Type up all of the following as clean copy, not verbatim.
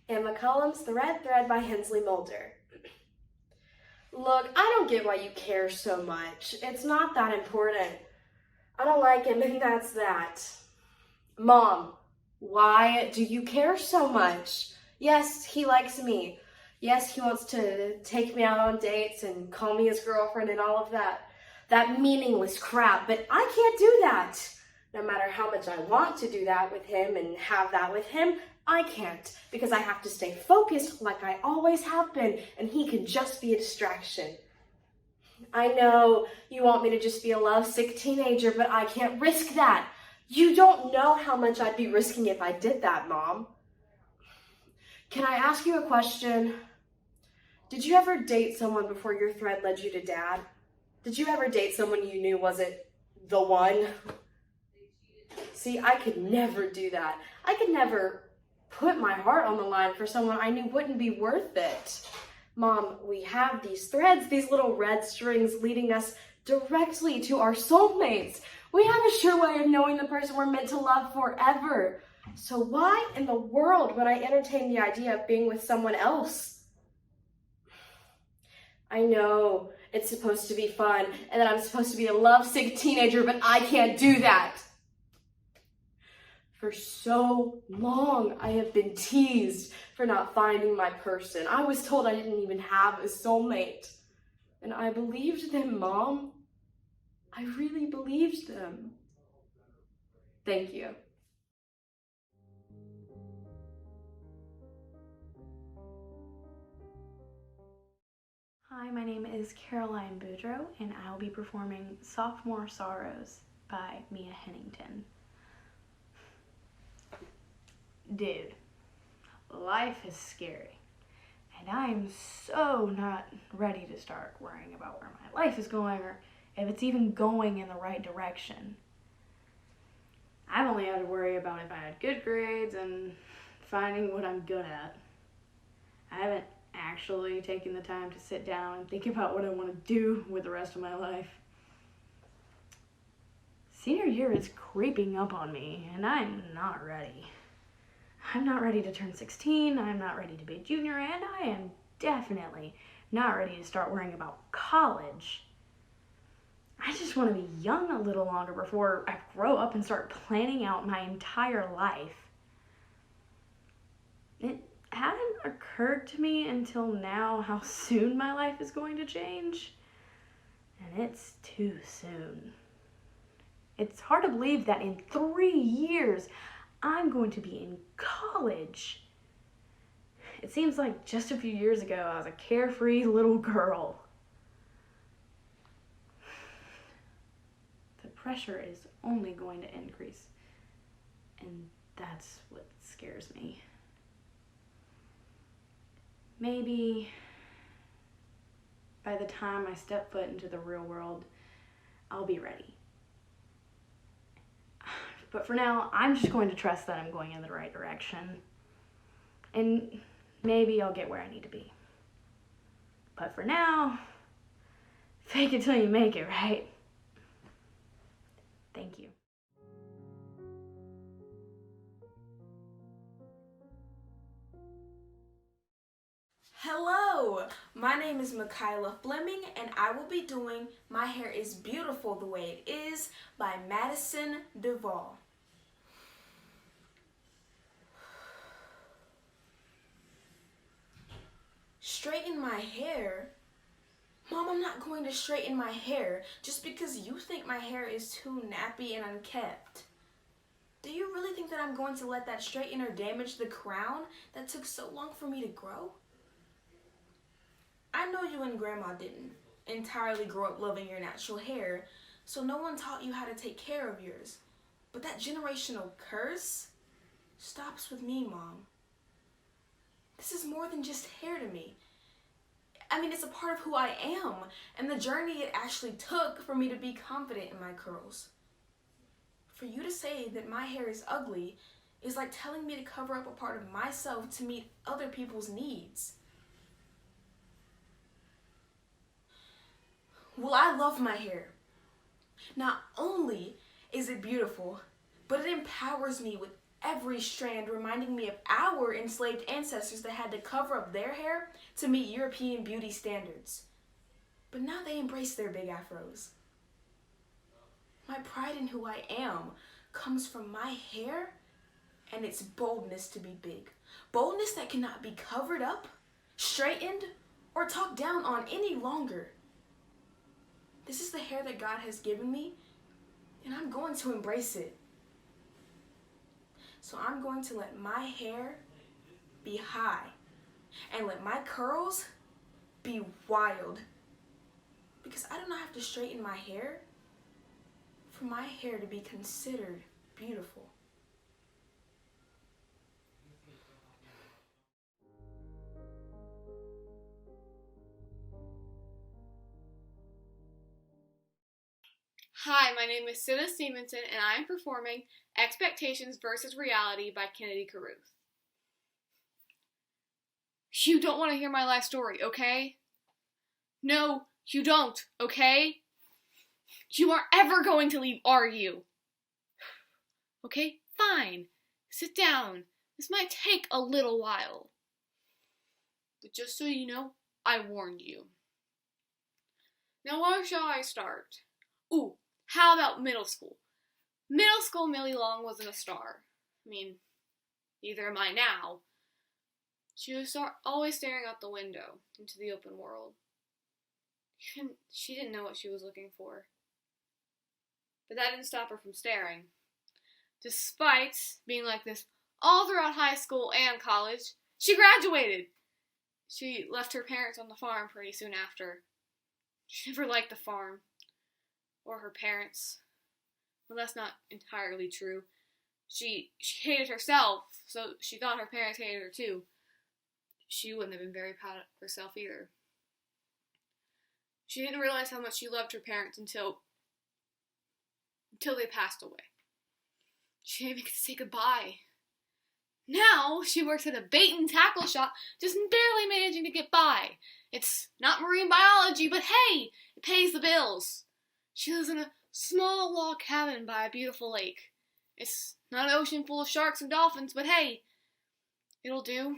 and Collums, The Red Thread by Hensley Moulder. Look, I don't get why you care so much. It's not that important. I don't like him, and that's that. Mom, why do you care so much? Yes, he likes me. Yes, he wants to take me out on dates and call me his girlfriend and all of that. That meaningless crap, but I can't do that. No matter how much I want to do that with him and have that with him, I can't, because I have to stay focused like I always have been, and he can just be a distraction. I know you want me to just be a lovesick teenager, but I can't risk that. You don't know how much I'd be risking if I did that, Mom. Can I ask you a question? Did you ever date someone before your thread led you to Dad? Did you ever date someone you knew wasn't the one? See, I could never do that. I could never put my heart on the line for someone I knew wouldn't be worth it. Mom, we have these threads, these little red strings leading us directly to our soulmates. We have a sure way of knowing the person we're meant to love forever. So why in the world would I entertain the idea of being with someone else? I know it's supposed to be fun and that I'm supposed to be a lovesick teenager, but I can't do that. For so long, I have been teased for not finding my person. I was told I didn't even have a soulmate. And I believed them, Mom. I really believed them. Thank you. Hi, my name is Caroline Boudreaux, and I will be performing Sophomore Sorrows by Mia Hennington. Dude, life is scary, and I am so not ready to start worrying about where my life is going or if it's even going in the right direction. I've only had to worry about if I had good grades and finding what I'm good at. I haven't actually taken the time to sit down and think about what I want to do with the rest of my life. Senior year is creeping up on me, and I'm not ready. I'm not ready to turn 16, I'm not ready to be a junior, and I am definitely not ready to start worrying about college. I just want to be young a little longer before I grow up and start planning out my entire life. It hadn't occurred to me until now how soon my life is going to change, and it's too soon. It's hard to believe that in 3 years, I'm going to be in college. It seems like just a few years ago, I was a carefree little girl. The pressure is only going to increase, and that's what scares me. Maybe by the time I step foot into the real world, I'll be ready. But for now, I'm just going to trust that I'm going in the right direction. And maybe I'll get where I need to be. But for now, fake it till you make it, right? Thank you. Hello, my name is Makyla Fleming, and I will be doing My Hair is Beautiful the Way It Is by Madison DeVaul. Straighten my hair? Mom, I'm not going to straighten my hair just because you think my hair is too nappy and unkept. Do you really think that I'm going to let that straightener damage the crown that took so long for me to grow? I know you and Grandma didn't entirely grow up loving your natural hair, so no one taught you how to take care of yours. But that generational curse stops with me, Mom. This is more than just hair to me. I mean, it's a part of who I am and the journey it actually took for me to be confident in my curls. For you to say that my hair is ugly is like telling me to cover up a part of myself to meet other people's needs. Well, I love my hair. Not only is it beautiful, but it empowers me with every strand reminding me of our enslaved ancestors that had to cover up their hair to meet European beauty standards. But now they embrace their big afros. My pride in who I am comes from my hair and its boldness to be big. Boldness that cannot be covered up, straightened, or talked down on any longer. This is the hair that God has given me, and I'm going to embrace it. So I'm going to let my hair be high and let my curls be wild. Because I do not have to straighten my hair for my hair to be considered beautiful. Hi, my name is Sidda Stephenson, and I am performing Expectations versus Reality by Kennedy Carruth. You don't want to hear my life story, okay? No, you don't, okay? You aren't ever going to leave, are you? Okay, fine. Sit down. This might take a little while. But just so you know, I warned you. Now where shall I start? Ooh, how about middle school? Middle school Millie Long wasn't a star. I mean, neither am I now. She was always staring out the window into the open world. She didn't know what she was looking for. But that didn't stop her from staring. Despite being like this all throughout high school and college, she graduated. She left her parents on the farm pretty soon after. She never liked the farm. Or her parents. Well, that's not entirely true. She hated herself, so she thought her parents hated her too. She wouldn't have been very proud of herself either. She didn't realize how much she loved her parents until they passed away. She didn't even get to say goodbye. Now she works at a bait and tackle shop, just barely managing to get by. It's not marine biology, but hey, it pays the bills. She lives in a small log cabin by a beautiful lake. It's not an ocean full of sharks and dolphins, but hey, it'll do.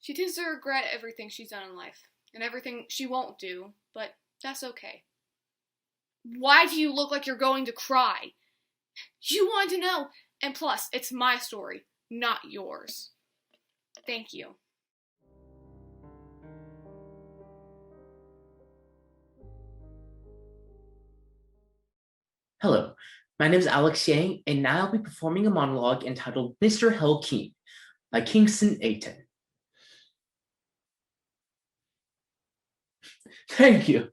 She tends to regret everything she's done in life, and everything she won't do, but that's okay. Why do you look like you're going to cry? You want to know, and plus, it's my story, not yours. Thank you. Hello, my name is Alex Yang, and now I'll be performing a monologue entitled Mr. Helkeen by Kingston Ayton. Thank you.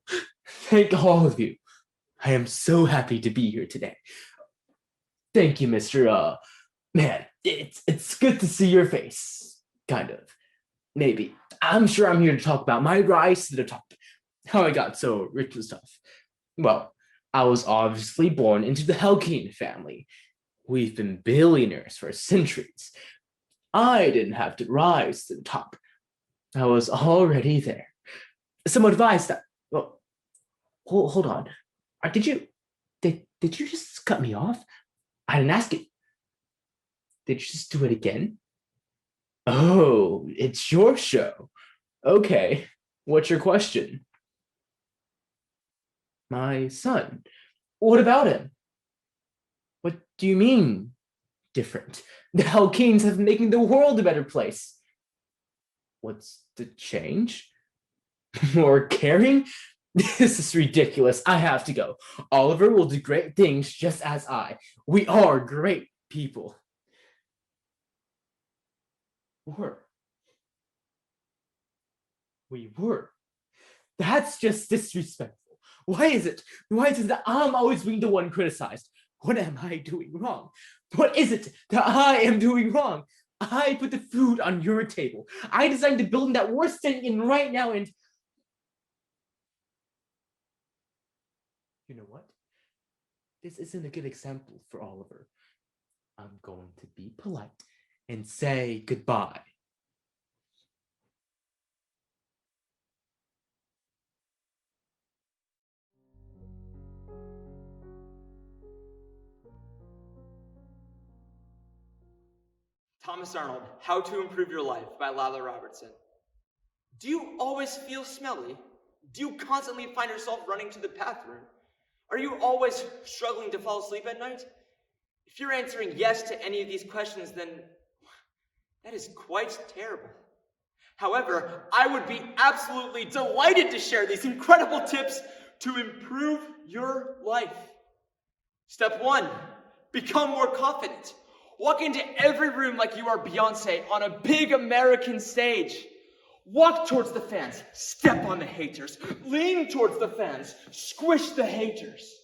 Thank all of you. I am so happy to be here today. Thank you, Mr. Man, it's good to see your face. Kind of. Maybe. I'm sure I'm here to talk about my rise to the top. How I got so rich and stuff. Well, I was obviously born into the Helkeen family. We've been billionaires for centuries. I didn't have to rise to the top. I was already there. Some advice that, well, hold on. Did you just cut me off? I didn't ask it. Did you just do it again? Oh, it's your show. Okay, what's your question? My son. What about him? What do you mean, different? The Helkeens have been making the world a better place. What's the change? More caring? This is ridiculous. I have to go. Oliver will do great things just as I. We are great people. We were. That's just disrespectful. Why is it that I'm always being the one criticized? What am I doing wrong? What is it that I am doing wrong? I put the food on your table. I designed the building that we're staying in right now, and you know what? This isn't a good example for Oliver. I'm going to be polite and say goodbye. Thomas Arnold, How to Improve Your Life by Lila Robertson. Do you always feel smelly? Do you constantly find yourself running to the bathroom? Are you always struggling to fall asleep at night? If you're answering yes to any of these questions, then that is quite terrible. However, I would be absolutely delighted to share these incredible tips to improve your life. Step 1, become more confident. Walk into every room like you are Beyonce on a big American stage. Walk towards the fans, step on the haters, lean towards the fans, squish the haters.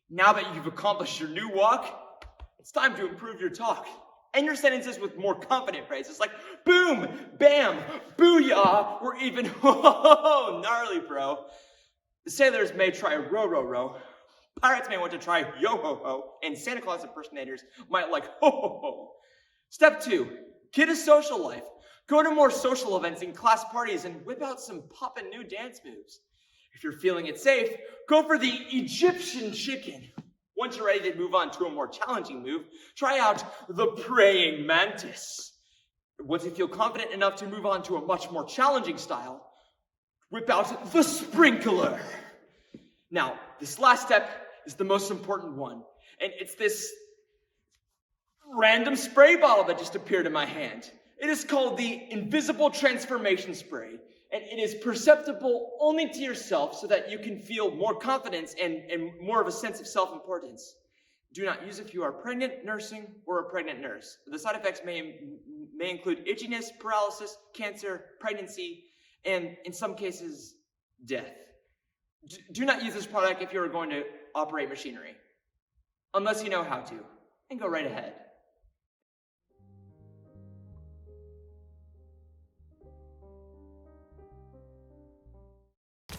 Now that you've accomplished your new walk, it's time to improve your talk. End your sentences with more confident phrases like boom, bam, booyah, or even ho ho ho, gnarly bro. The sailors may try row row row. Pirates may want to try yo ho ho, and Santa Claus impersonators might like ho ho ho. Step 2, get a social life. Go to more social events and class parties and whip out some poppin' new dance moves. If you're feeling it safe, go for the Egyptian chicken. Once you're ready to move on to a more challenging move, try out the praying mantis. Once you feel confident enough to move on to a much more challenging style, whip out the sprinkler. Now, this last step is the most important one, and it's this random spray bottle that just appeared in my hand. It is called the Invisible Transformation Spray, and it is perceptible only to yourself so that you can feel more confidence and more of a sense of self-importance. Do not use if you are pregnant, nursing, or a pregnant nurse. The side effects may include itchiness, paralysis, cancer, pregnancy, and in some cases, death. Do not use this product if you are going to operate machinery, unless you know how to, and go right ahead.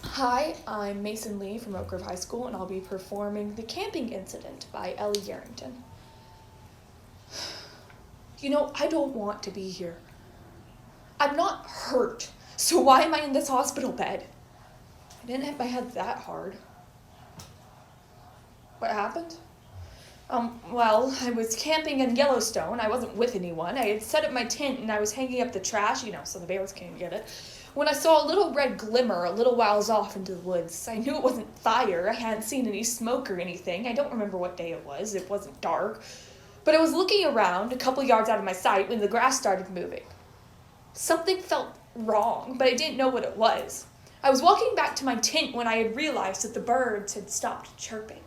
Hi, I'm Mason Lee from Oak Grove High School, and I'll be performing The Camping Incident by Ellie Yarrington. You know, I don't want to be here. I'm not hurt, so why am I in this hospital bed? I didn't hit my head that hard. What happened? Well, I was camping in Yellowstone. I wasn't with anyone. I had set up my tent and I was hanging up the trash, so the bears can't get it. When I saw a little red glimmer a little whiles off into the woods. I knew it wasn't fire. I hadn't seen any smoke or anything. I don't remember what day it was. It wasn't dark. But I was looking around a couple yards out of my sight when the grass started moving. Something felt wrong, but I didn't know what it was. I was walking back to my tent when I had realized that the birds had stopped chirping.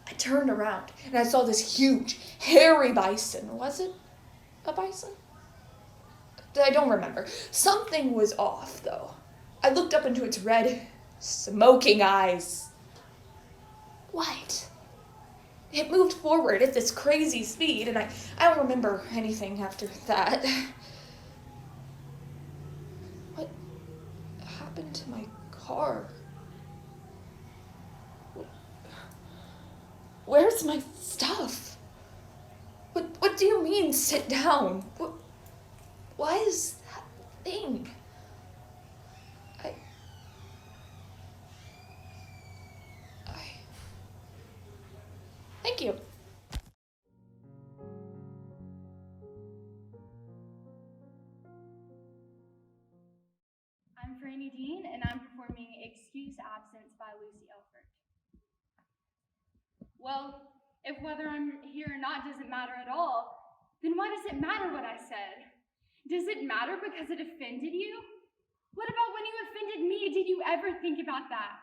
I turned around and I saw this huge, hairy bison. Was it a bison? I don't remember. Something was off, though. I looked up into its red, smoking eyes. What? It moved forward at this crazy speed, and I don't remember anything after that. What happened to my car? Where's my stuff? What do you mean, sit down? Why is that thing? Thank you. I'm Frannie Dean, and I'm performing Excused Absence by Lucy Elfert. Well, if whether I'm here or not doesn't matter at all, then why does it matter what I said? Does it matter because it offended you? What about when you offended me? Did you ever think about that?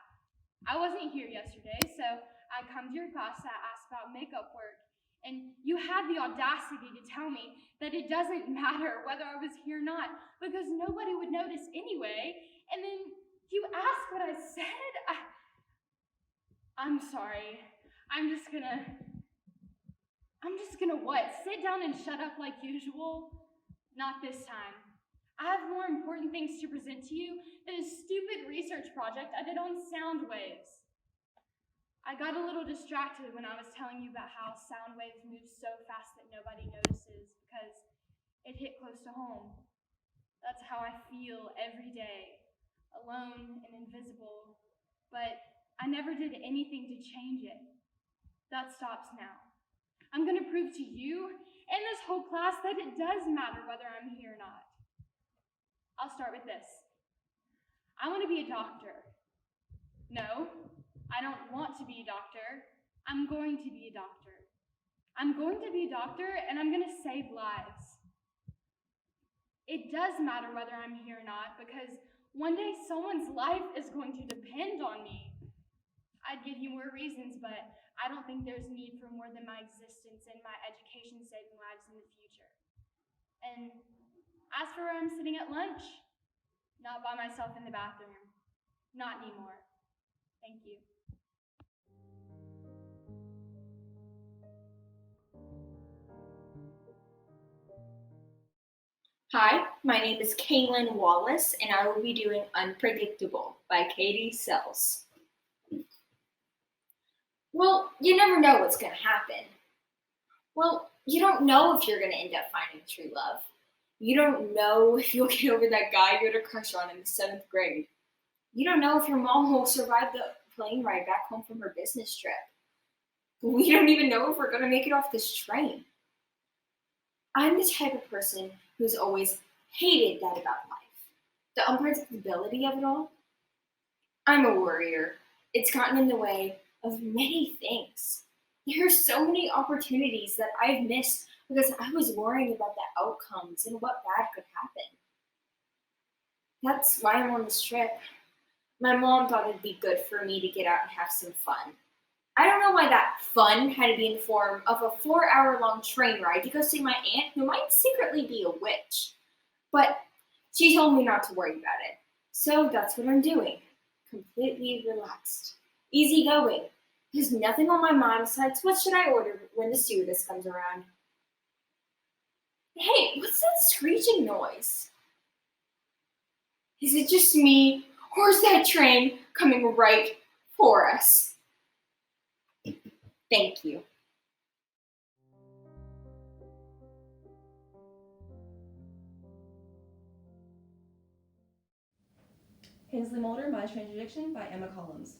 I wasn't here yesterday, so I come to your class to ask about makeup work, and you had the audacity to tell me that it doesn't matter whether I was here or not because nobody would notice anyway, and then you ask what I said? I'm sorry. I'm just gonna what? Sit down and shut up like usual? Not this time. I have more important things to present to you than a stupid research project I did on sound waves. I got a little distracted when I was telling you about how sound waves move so fast that nobody notices because it hit close to home. That's how I feel every day, alone and invisible, but I never did anything to change it. That stops now. I'm gonna prove to you and this whole class that it does matter whether I'm here or not. I'll start with this. I want to be a doctor. No, I don't want to be a doctor. I'm going to be a doctor. I'm going to be a doctor, and I'm going to save lives. It does matter whether I'm here or not, because one day someone's life is going to depend on me. I'd give you more reasons, but I don't think there's need for more than my existence and my education saving lives in the future. And as for where I'm sitting at lunch, not by myself in the bathroom. Not anymore. Thank you. Hi, my name is Kalen Wallace, and I will be doing Unpredictable by Katie Sells. Well, you never know what's going to happen. Well, you don't know if you're going to end up finding true love. You don't know if you'll get over that guy you had a crush on in the 7th grade. You don't know if your mom will survive the plane ride back home from her business trip. We don't even know if we're going to make it off this train. I'm the type of person who's always hated that about life. The unpredictability of it all. I'm a worrier. It's gotten in the way of many things. There are so many opportunities that I've missed because I was worrying about the outcomes and what bad could happen. That's why I'm on this trip. My mom thought it'd be good for me to get out and have some fun. I don't know why that fun had to be in the form of a 4-hour-long train ride to go see my aunt, who might secretly be a witch. But she told me not to worry about it. So that's what I'm doing. Completely relaxed. Easygoing. There's nothing on my mind besides what should I order when the stewardess comes around. Hey, what's that screeching noise? Is it just me, or is that train coming right for us? Thank you. Hensley, Moulder, My Strange Addiction by Emma Collums.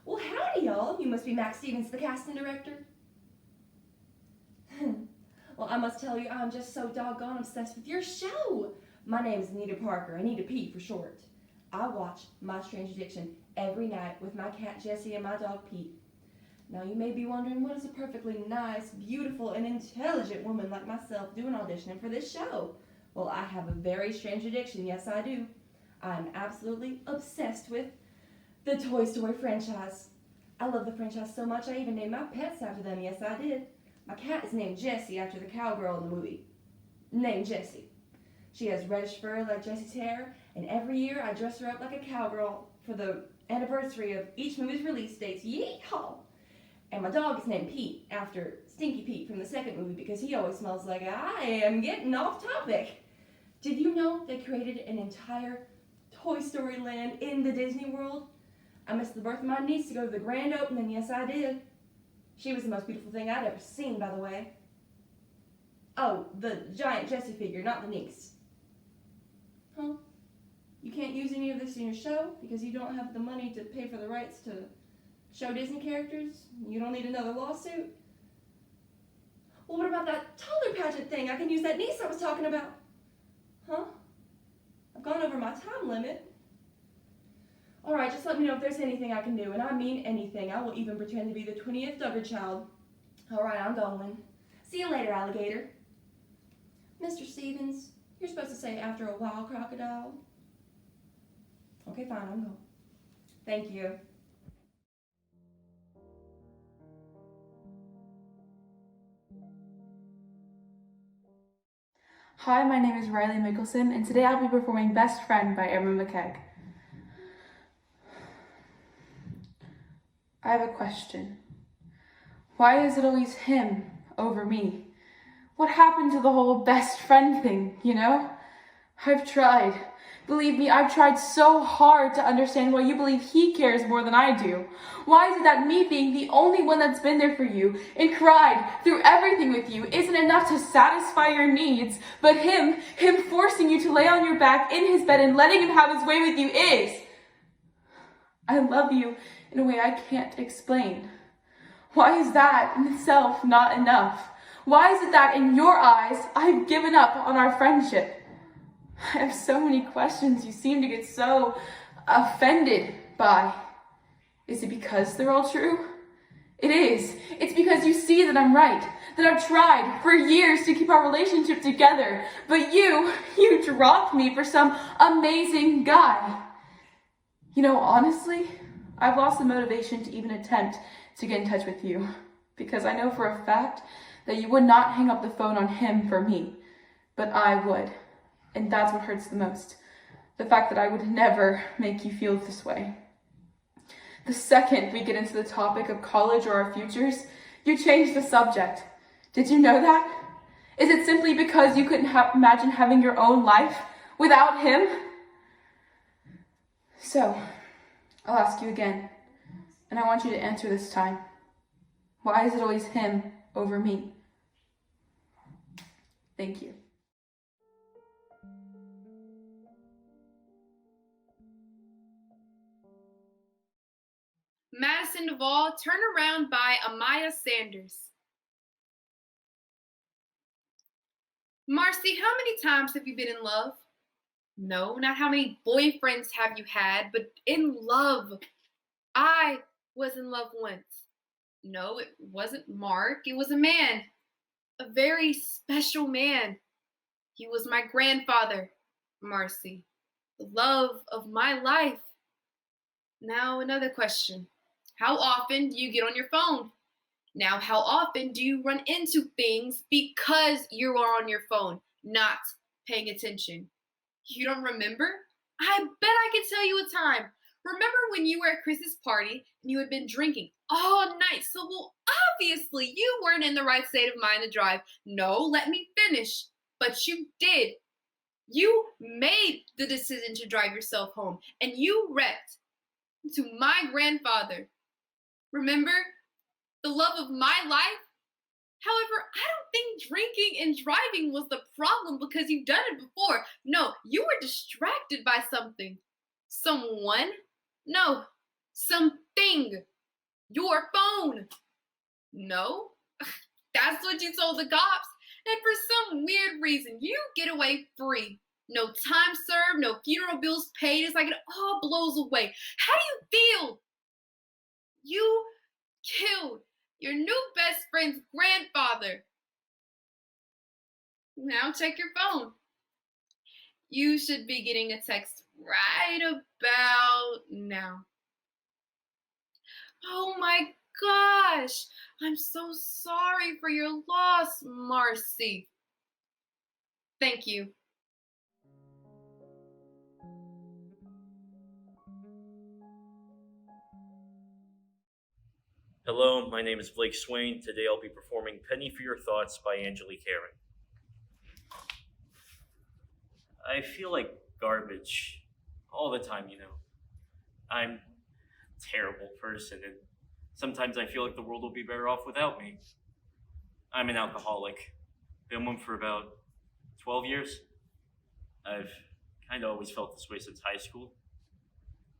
Well, howdy, y'all. You must be Max Stevens, the casting director. Well, I must tell you, I'm just so doggone obsessed with your show. My name is Anita Parker, Anita P for short. I watch My Strange Addiction every night with my cat Jessie and my dog Pete. Now, you may be wondering, what does a perfectly nice, beautiful, and intelligent woman like myself doing auditioning for this show? Well, I have a very strange addiction, yes I do. I'm absolutely obsessed with the Toy Story franchise. I love the franchise so much I even named my pets after them, yes I did. My cat is named Jessie after the cowgirl in the movie. Named Jessie. She has reddish fur like Jessie's hair, and every year I dress her up like a cowgirl for the anniversary of each movie's release dates. Yeehaw! And my dog is named Pete, after Stinky Pete from the second movie, because he always smells like I am getting off topic. Did you know they created an entire Toy Story land in the Disney World? I missed the birth of my niece to go to the grand opening, yes I did. She was the most beautiful thing I'd ever seen, by the way. Oh, the giant Jessie figure, not the niece. Huh? You can't use any of this in your show because you don't have the money to pay for the rights to show Disney characters? You don't need another lawsuit? Well, what about that toddler pageant thing? I can use that niece I was talking about. Huh? I've gone over my time limit. Alright, just let me know if there's anything I can do, and I mean anything. I will even pretend to be the 20th Duggar child. Alright, I'm going. See you later, alligator. Mr. Stevens, you're supposed to say after a while, crocodile. Okay, fine, I'm going. Thank you. Hi, my name is Riley Mickelson, and today I'll be performing Best Friend by Emma McKaig. I have a question. Why is it always him over me? What happened to the whole best friend thing, you know? I've tried. Believe me, I've tried so hard to understand why you believe he cares more than I do. Why is it that me being the only one that's been there for you and cried through everything with you isn't enough to satisfy your needs, but him forcing you to lay on your back in his bed and letting him have his way with you is? I love you in a way I can't explain. Why is that in itself not enough? Why is it that in your eyes, I've given up on our friendship? I have so many questions you seem to get so offended by. Is it because they're all true? It is. It's because you see that I'm right, that I've tried for years to keep our relationship together, but you dropped me for some amazing guy. You know, honestly, I've lost the motivation to even attempt to get in touch with you, because I know for a fact that you would not hang up the phone on him for me, but I would, and that's what hurts the most, the fact that I would never make you feel this way. The second we get into the topic of college or our futures, you change the subject. Did you know that? Is it simply because you couldn't imagine having your own life without him? So, I'll ask you again, and I want you to answer this time. Why is it always him over me? Thank you. Madison DeVaul, Turn Around by Amaiya Sanders. Marcy, how many times have you been in love? No, not how many boyfriends have you had, but in love. I was in love once. No, it wasn't Mark. It was a man. A very special man. He was my grandfather, Marcy. The love of my life. Now another question. How often do you get on your phone? Now, how often do you run into things because you are on your phone, not paying attention? You don't remember? I bet I can tell you a time. Remember when you were at Chris's party and you had been drinking all night? So, well, obviously you weren't in the right state of mind to drive. No, let me finish. But you did. You made the decision to drive yourself home, and you wrecked to my grandfather. Remember? The love of my life? However, I don't think drinking and driving was the problem because you've done it before. No, you were distracted by something. Someone? No, something. Your phone. No, that's what you told the cops. And for some weird reason, you get away free. No time served, no funeral bills paid. It's like it all blows away. How do you feel? You killed your new best friend's grandfather. Now check your phone. You should be getting a text right about now. Oh my gosh, I'm so sorry for your loss, Marcy. Thank you. Hello, my name is Blake Swain. Today I'll be performing Penny for Your Thoughts by Angelique Herring. I feel like garbage all the time, you know. I'm a terrible person, and sometimes I feel like the world will be better off without me. I'm an alcoholic. Been one for about 12 years. I've kind of always felt this way since high school.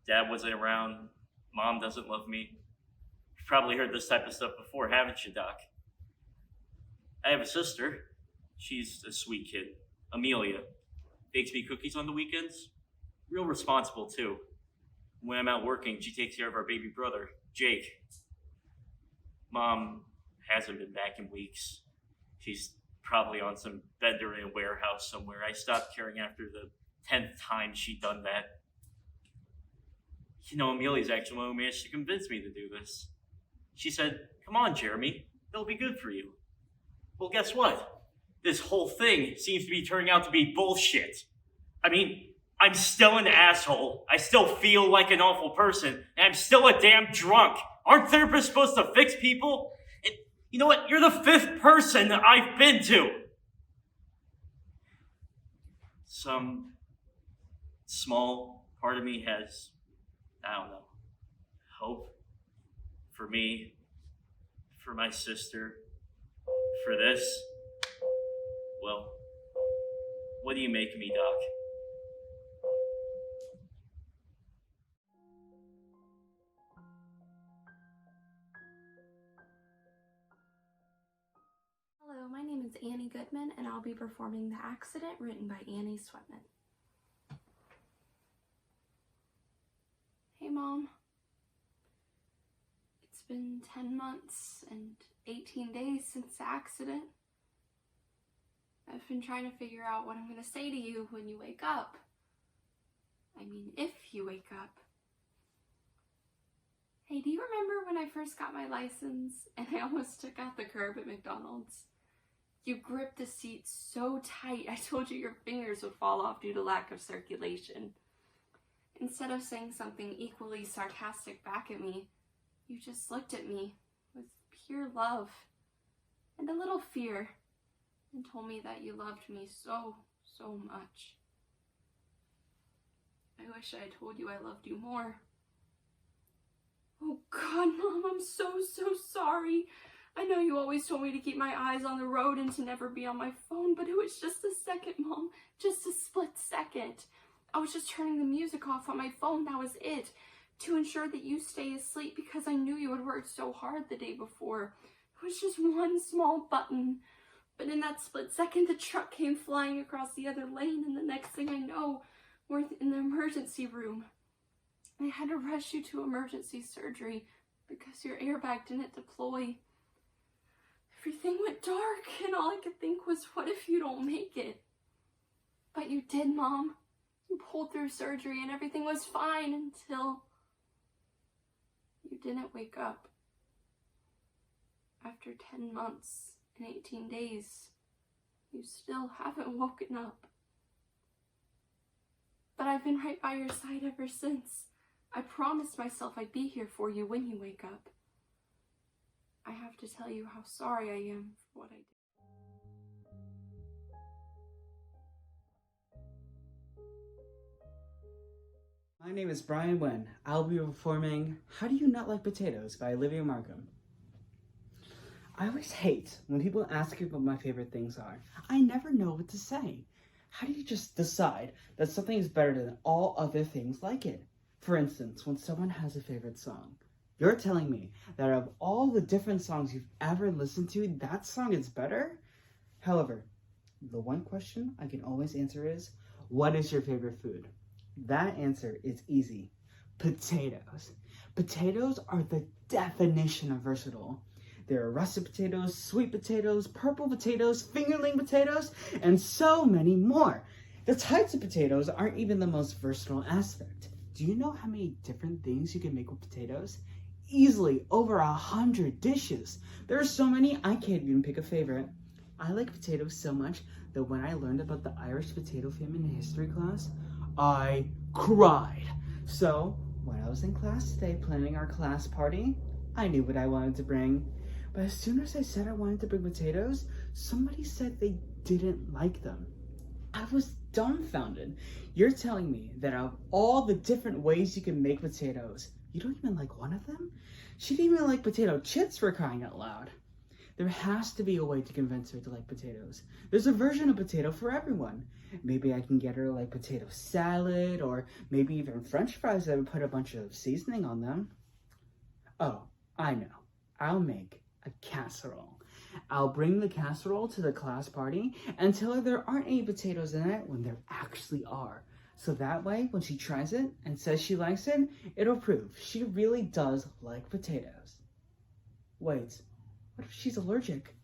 Dad wasn't around. Mom doesn't love me. You've probably heard this type of stuff before, haven't you, Doc? I have a sister. She's a sweet kid, Amelia. Bakes me cookies on the weekends. Real responsible, too. When I'm out working, she takes care of our baby brother, Jake. Mom hasn't been back in weeks. She's probably on some bender in a warehouse somewhere. I stopped caring after the 10th time she'd done that. You know, Amelia's actually one who managed to convince me to do this. She said, "Come on, Jeremy, it'll be good for you." Well, guess what? This whole thing seems to be turning out to be bullshit. I mean, I'm still an asshole. I still feel like an awful person, and I'm still a damn drunk. Aren't therapists supposed to fix people? And you know what? You're the 5th person I've been to. Some small part of me has, I don't know, hope. For me, for my sister, for this. Well, what do you make of me, Doc? Hello, my Annie Goodman, and I'll be performing The Accident, written by Annie Sweatman. Hey, Mom. It's been 10 months and 18 days since the accident. I've been trying to figure out what I'm going to say to you when you wake up. I mean, if you wake up. Hey, do you remember when I first got my license and I almost took out the curb at McDonald's? You gripped the seat so tight, I told you your fingers would fall off due to lack of circulation. Instead of saying something equally sarcastic back at me, you just looked at me with pure love and a little fear and told me that you loved me so, so much. I wish I had told you I loved you more. Oh God, Mom, I'm so, so sorry. I know you always told me to keep my eyes on the road and to never be on my phone, but it was just a second, Mom. Just a split second. I was just turning the music off on my phone, that was it. To ensure that you stay asleep because I knew you had worked so hard the day before. It was just one small button. But in that split second, the truck came flying across the other lane, and the next thing I know, we're in the emergency room. I had to rush you to emergency surgery because your airbag didn't deploy. Everything went dark, and all I could think was, what if you don't make it? But you did, Mom. You pulled through surgery, and everything was fine until you didn't wake up. After 10 months and 18 days, you still haven't woken up. But I've been right by your side ever since. I promised myself I'd be here for you when you wake up. I have to tell you how sorry I am for what I did. My name is Brian Wen. I'll be performing How Do You Not Like Potatoes by Olivia Markham. I always hate when people ask me what my favorite things are. I never know what to say. How do you just decide that something is better than all other things like it? For instance, when someone has a favorite song, you're telling me that of all the different songs you've ever listened to, that song is better? However, the one question I can always answer is, what is your favorite food? That answer is easy. Potatoes. Potatoes are the definition of versatile. There are russet potatoes, sweet potatoes, purple potatoes, fingerling potatoes, and so many more. The types of potatoes aren't even the most versatile aspect. Do you know how many different things you can make with potatoes? Easily over 100 dishes. There are so many I can't even pick a favorite. I like potatoes so much that when I learned about the Irish potato famine in history class, I cried. So when I was in class today planning our class party, I knew what I wanted to bring. But as soon as I said I wanted to bring potatoes, somebody said they didn't like them. I was dumbfounded. You're telling me that out of all the different ways you can make potatoes, you don't even like one of them? She didn't even like potato chips, for crying out loud. There has to be a way to convince her to like potatoes. There's a version of potato for everyone. Maybe I can get her like potato salad, or maybe even French fries that would put a bunch of seasoning on them. Oh, I know. I'll make a casserole. I'll bring the casserole to the class party and tell her there aren't any potatoes in it when there actually are. So that way, when she tries it and says she likes it, it'll prove she really does like potatoes. Wait, what if she's allergic?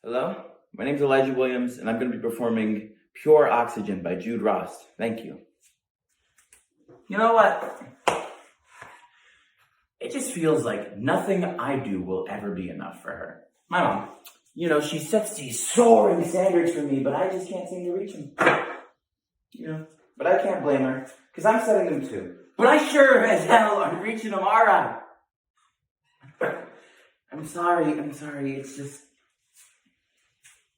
Hello, my name's Elijah Williams, and I'm going to be performing Pure Oxygen by Jude Rost. Thank you. You know what? It just feels like nothing I do will ever be enough for her. My mom, you know, she sets these soaring standards for me, but I just can't seem to reach them. You know, but I can't blame her, because I'm setting them too. But I sure as hell aren't reaching them, are I? I'm sorry, it's just...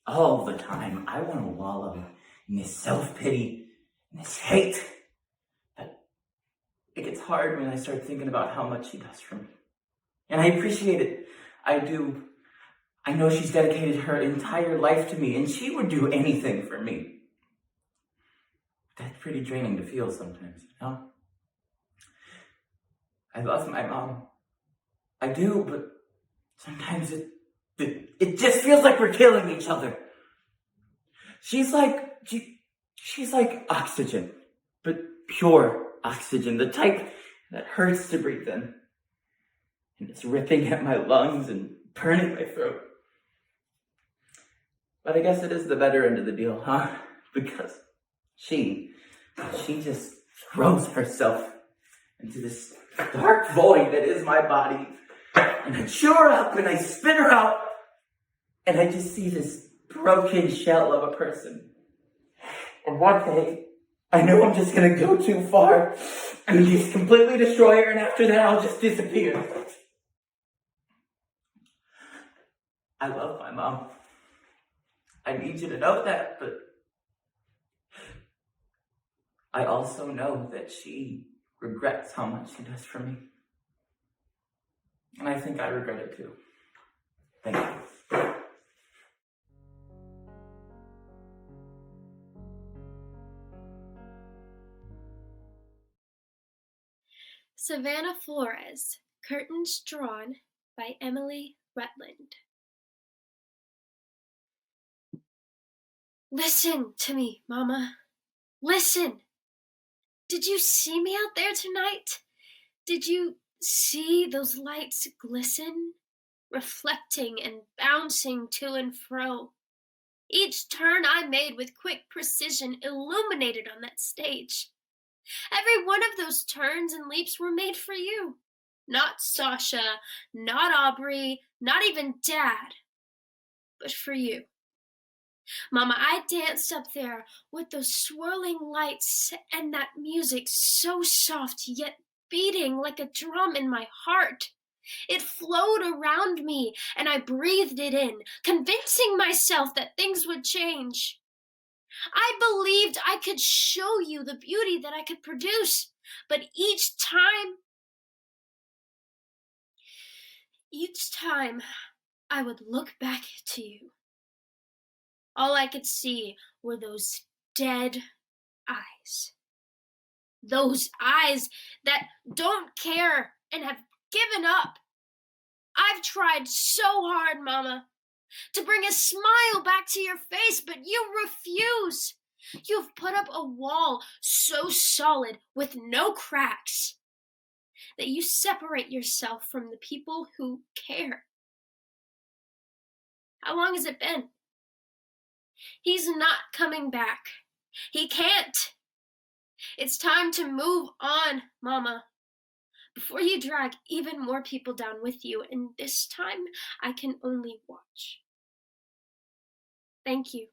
all the time, I want to wallow in this self-pity, and this hate. But it gets hard when I start thinking about how much she does for me. And I appreciate it. I do. I know she's dedicated her entire life to me, and she would do anything for me. That's pretty draining to feel sometimes, you know? I love my mom. I do, but sometimes it just feels like we're killing each other. She's like oxygen, but pure oxygen, the type that hurts to breathe in. And it's ripping at my lungs and burning my throat. But I guess it is the better end of the deal, huh? Because she just throws herself into this dark void that is my body. And I chew her up and I spit her out. And I just see this broken shell of a person. And one day, I know I'm just gonna go too far and just completely destroy her, and after that I'll just disappear. I love my mom. I need you to know that, but I also know that she regrets how much she does for me. And I think I regret it too. Thank you. Savannah Flores, curtains drawn by Emily Rutland. Listen to me, Mama. Listen. Did you see me out there tonight? Did you see those lights glisten, reflecting and bouncing to and fro? Each turn I made with quick precision illuminated on that stage. Every one of those turns and leaps were made for you. Not Sasha, not Aubrey, not even Dad, but for you. Mama, I danced up there with those swirling lights and that music so soft yet beating like a drum in my heart. It flowed around me and I breathed it in, convincing myself that things would change. I believed I could show you the beauty that I could produce, but each time I would look back to you. All I could see were those dead eyes. Those eyes that don't care and have given up. I've tried so hard, Mama, to bring a smile back to your face, but you refuse. You've put up a wall so solid with no cracks that you separate yourself from the people who care. How long has it been? He's not coming back. He can't. It's time to move on, Mama, before you drag even more people down with you, and this time I can only watch. Thank you.